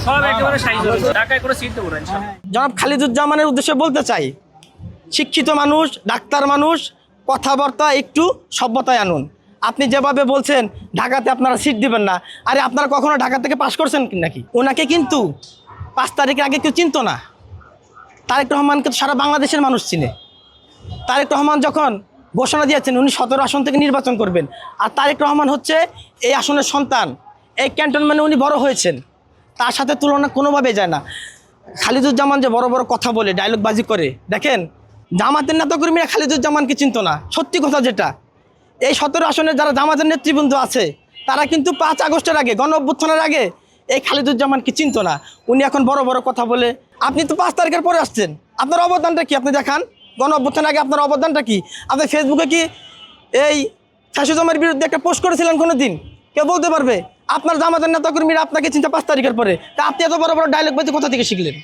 সব একেবারে সাইজ হচ্ছে, ঢাকায় করে সিট দেবো না ইনশাআল্লাহ। জনাব খালিদুজ্জামানের উদ্দেশ্যে বলতে চাই, শিক্ষিত মানুষ, ডাক্তার মানুষ, কথাবার্তা একটু সভ্যতায় আনুন। আপনি যেভাবে বলছেন ঢাকাতে আপনারা সিট দিবেন না, আরে আপনারা কখনো ঢাকা থেকে পাশ করছেন নাকি? ওনাকে কিন্তু 5 তারিখের আগে কেউ চিনতো না। তারেক রহমানকে তো সারা বাংলাদেশের মানুষ চিনে। তারেক রহমান যখন ঘোষণা দিয়েছেন উনি 17 আসন থেকে নির্বাচন করবেন, আর তারেক রহমান হচ্ছে এই আসনের সন্তান, এই ক্যান্টনমেন্টে উনি বড় হয়েছেন, তার সাথে তুলনা কোনোভাবে যায় না। খালিদুজ্জামান যে বড় বড় কথা বলে, ডায়লগবাজি করে, দেখেন জামাতের নেতাকর্মীরা খালিদুজ্জামানকে চিনতো না। সত্যি কথা যেটা, এই 17 আসনের যারা জামাতের নেতৃবৃন্দ আছে তারা কিন্তু 5 আগস্টের আগে, গণ অভ্যুত্থানের আগে এই খালিদুজ্জামানকে চিনতো না। উনি এখন বড় বড় কথা বলে। আপনি তো 5 তারিখের পরে আসছেন, আপনার অবদানটা কি আপনি দেখান? গণ অভ্যুত্থানের আগে আপনার অবদানটা কি? আপনি ফেসবুকে কি এই ফ্যাসিজমের বিরুদ্ধে একটা পোস্ট করেছিলেন কোনো দিন? কেউ বলতে পারবে? আপনার জামাতের নেতাকর্মীরা আপনাকে চিন্তা 5 তারিখের পরে, তা আপনি এত বড় বড় ডায়লগবাজি কোথা থেকে শিখলেন?